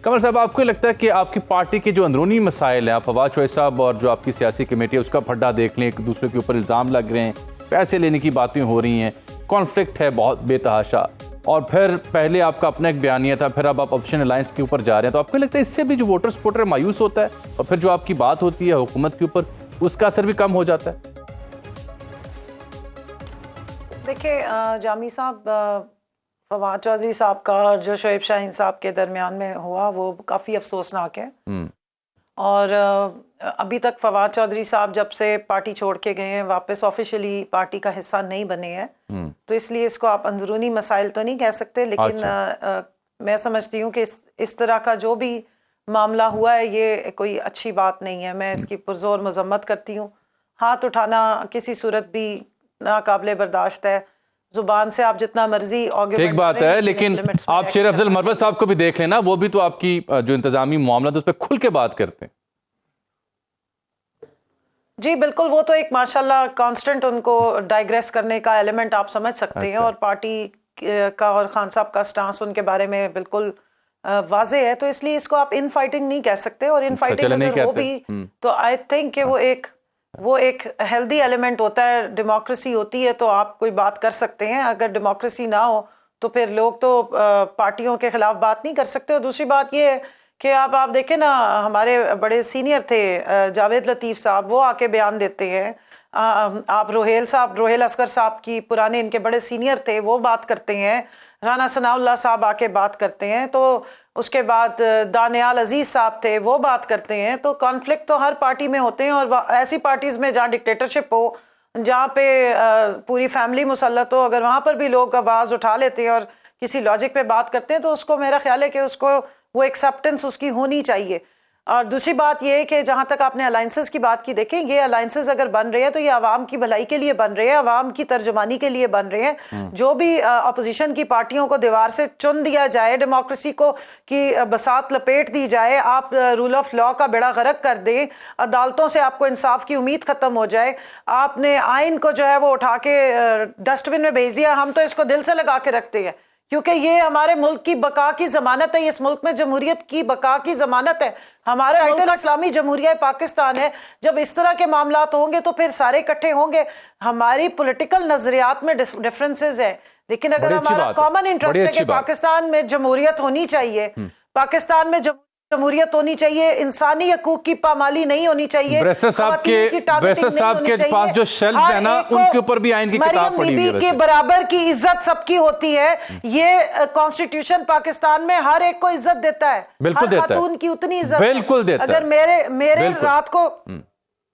کمل صاحب، آپ کو لگتا ہے کہ آپ کی پارٹی کے جو اندرونی مسائل ہیں، آپ فواد چوہے صاحب اور جو آپ کی سیاسی کمیٹی ہے اس کا پھڈا دیکھ لیں، ایک دوسرے کے اوپر الزام لگ رہے ہیں، پیسے لینے کی باتیں ہو رہی ہیں، کانفلکٹ ہے بہت بے تحاشا، اور پھر پہلے آپ کا اپنا ایک بیانیہ تھا، پھر اب آپ اپوزیشن الائنس کے اوپر جا رہے ہیں، تو آپ کو لگتا ہے اس سے بھی جو ووٹر سپورٹر مایوس ہوتا ہے اور پھر جو آپ کی بات ہوتی ہے حکومت کے اوپر اس کا اثر بھی کم ہو جاتا ہے؟ دیکھیں جامی صاحب، فواد چودھری صاحب کا اور جو شعیب شاہین صاحب کے درمیان میں ہوا وہ کافی افسوسناک ہے، اور ابھی تک فواد چودھری صاحب جب سے پارٹی چھوڑ کے گئے ہیں واپس آفیشلی پارٹی کا حصہ نہیں بنے ہیں، تو اس لیے اس کو آپ اندرونی مسائل تو نہیں کہہ سکتے، لیکن میں سمجھتی ہوں کہ اس طرح کا جو بھی معاملہ ہوا ہے یہ کوئی اچھی بات نہیں ہے، میں اس کی پرزور مذمت کرتی ہوں۔ ہاتھ اٹھانا کسی صورت بھی ناقابل برداشت ہے، زبان سے آپ جتنا مرضی ایک بات ہے، لیکن آپ شیر افضل مروت صاحب کو بھی دیکھ لینا، وہ بھی تو آپ کی جو انتظامی معاملات اس پہ کھل کے بات کرتے ہیں۔ جی بالکل، وہ تو ایک ماشاءاللہ کانسٹنٹ ان کو ڈائیگریس کرنے کا ایلیمنٹ آپ سمجھ سکتے ہیں، اور پارٹی کا اور خان صاحب کا سٹانس ان کے بارے میں بالکل واضح ہے، تو اس لیے اس کو آپ ان فائٹنگ نہیں کہہ سکتے، اور ان فائٹنگ اگر ہو بھی تو آئی تھنک کہ وہ ایک ہیلدی ایلیمنٹ ہوتا ہے، ڈیموکریسی ہوتی ہے تو آپ کوئی بات کر سکتے ہیں، اگر ڈیموکریسی نہ ہو تو پھر لوگ تو پارٹیوں کے خلاف بات نہیں کر سکتے۔ اور دوسری بات یہ ہے کہ آپ دیکھیں نا، ہمارے بڑے سینئر تھے جاوید لطیف صاحب، وہ آ کے بیان دیتے ہیں، آپ روہیل اصغر صاحب کی پرانے ان کے بڑے سینئر تھے، وہ بات کرتے ہیں، رانا ثناء اللہ صاحب آ کے بات کرتے ہیں، تو اس کے بعد دانیال عزیز صاحب تھے، وہ بات کرتے ہیں، تو کانفلکٹ تو ہر پارٹی میں ہوتے ہیں، اور ایسی پارٹیز میں جہاں ڈکٹیٹرشپ ہو، جہاں پہ پوری فیملی مسلط ہو، اگر وہاں پر بھی لوگ آواز اٹھا لیتے ہیں اور کسی لاجک پہ بات کرتے ہیں تو اس کو میرا خیال ہے کہ اس کو وہ ایکسیپٹنس اس کی ہونی چاہیے۔ اور دوسری بات یہ ہے کہ جہاں تک آپ نے الائنسز کی بات کی، دیکھیں یہ الائنسز اگر بن رہے ہیں تو یہ عوام کی بھلائی کے لیے بن رہے ہیں، عوام کی ترجمانی کے لیے بن رہے ہیں، جو بھی اپوزیشن کی پارٹیوں کو دیوار سے چن دیا جائے، ڈیموکریسی کو کی بساط لپیٹ دی جائے، آپ رول آف لا کا بیڑا غرق کر دیں، عدالتوں سے آپ کو انصاف کی امید ختم ہو جائے، آپ نے آئین کو جو ہے وہ اٹھا کے ڈسٹ بن میں بھیج دیا، ہم تو اس کو دل سے لگا کے رکھتے ہیں کیونکہ یہ ہمارے ملک کی بقا کی ضمانت ہے، اس ملک میں جمہوریت کی بقا کی ضمانت ہے، ہمارا ملک اسلامی جمہوریہ پاکستان ہے۔ جب اس طرح کے معاملات ہوں گے تو پھر سارے اکٹھے ہوں گے۔ ہماری پولیٹیکل نظریات میں ڈفرنسز ہیں، لیکن اگر ہمارا کامن انٹرسٹ ہے کہ پاکستان میں جمہوریت ہونی چاہیے، پاکستان میں جمہوریت ہونی چاہیے، انسانی حقوق کی پامالی نہیں ہونی چاہیے، بریسٹر صاحب کے پاس جو شیلف ہے نا ان کے اوپر بھی آئین کی کتاب پڑھی ہوئی ہے، مریم بی بی کے برابر کی عزت سب کی ہوتی ہے، یہ کانسٹیٹیوشن پاکستان میں ہر ایک کو عزت دیتا ہے، ہر خاتون کی اتنی عزت ہے۔ بالکل دیتا ہے۔ اگر میرے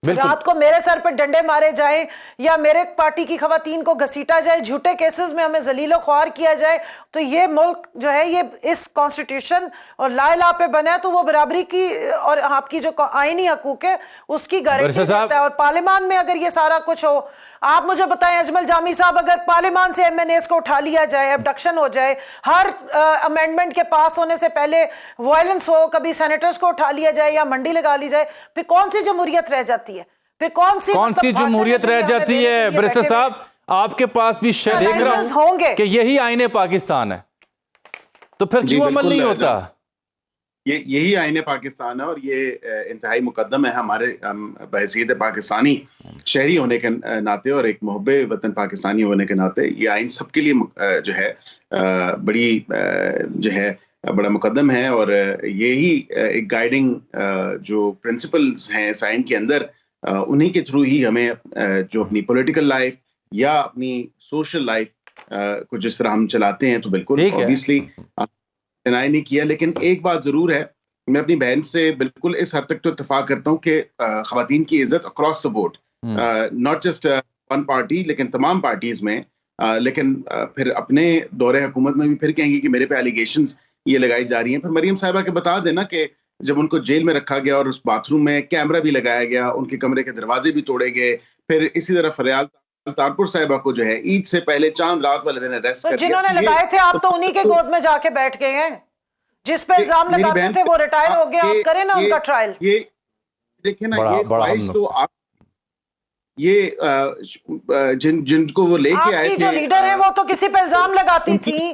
رات کو میرے سر پہ ڈنڈے مارے جائیں یا میرے پارٹی کی خواتین کو گھسیٹا جائے، جھوٹے کیسز میں ہمیں ذلیل و خوار کیا جائے، تو یہ ملک جو ہے یہ اس کانسٹیٹیوشن اور لا الہ پہ بنا ہے، تو وہ برابری کی اور آپ کی جو آئینی حقوق ہے اس کی گارنٹی دیتا ہے۔ اور پارلیمان میں اگر یہ سارا کچھ ہو، آپ مجھے بتائیں اجمل جامی صاحب، اگر پارلیمان سے ایم این ایز کو اٹھا لیا جائے، ابڈکشن ہو جائے، ہر امینڈمنٹ کے پاس ہونے سے پہلے وائلنس ہو، کبھی سینیٹرز کو اٹھا لیا جائے یا منڈی لگا لی جائے، پھر کون سی جمہوریت رہ جاتی ہے؟ پھر کون سی جمہوریت رہ جاتی ہے؟ بریسٹر صاحب آپ کے پاس بھی دیکھ رہا ہوں کہ یہی آئین پاکستان ہے، تو پھر کیوں عمل نہیں ہوتا؟ یہی آئین پاکستان ہے، اور یہ انتہائی مقدم ہے ہمارے بحیثیت پاکستانی شہری ہونے کے ناطے اور ایک محب وطن پاکستانی ہونے کے ناطے یہ آئین سب کے لیے جو ہے بڑی جو ہے بڑا مقدم ہے، اور یہی ایک گائیڈنگ جو پرنسپلز ہیں اس آئین کے اندر، انہی کے تھرو ہی ہمیں جو اپنی پولیٹیکل لائف یا اپنی سوشل لائف کو جس طرح ہم چلاتے ہیں، تو بالکل اوبیسلی ڈینائی نہیں کیا، لیکن ایک بات ضرور ہے، میں اپنی بہن سے بالکل اس حد تک تو اتفاق کرتا ہوں کہ خواتین کی عزت across the board, not just one party لیکن تمام پارٹیز میں، لیکن پھر اپنے دور حکومت میں بھی پھر کہیں گے کہ میرے پہ ایلیگیشنز یہ لگائی جا رہی ہیں۔ پھر مریم صاحبہ کے بتا دینا کہ جب ان کو جیل میں رکھا گیا اور اس باتھ روم میں کیمرہ بھی لگایا گیا، ان کے کمرے کے دروازے بھی توڑے گئے، پھر اسی طرح فریال تارپور صاحبہ کو جو ہے عید سے پہلے چاند رات والے دن اریسٹ کر دیا۔ جنہوں نے لگائے تھے آپ تو انہی کے گود میں جا کے بیٹھ گئے ہیں، جس پہ الزام لگاتے تھے وہ ریٹائر ہو گیا، آپ کریں نا ان کا ٹرائل۔ یہ دیکھیں نا، یہ خواہش تو آپ یہ جن کو وہ لے کے آئے تھے، جو لیڈر ہیں وہ تو کسی پہ الزام لگاتی تھی،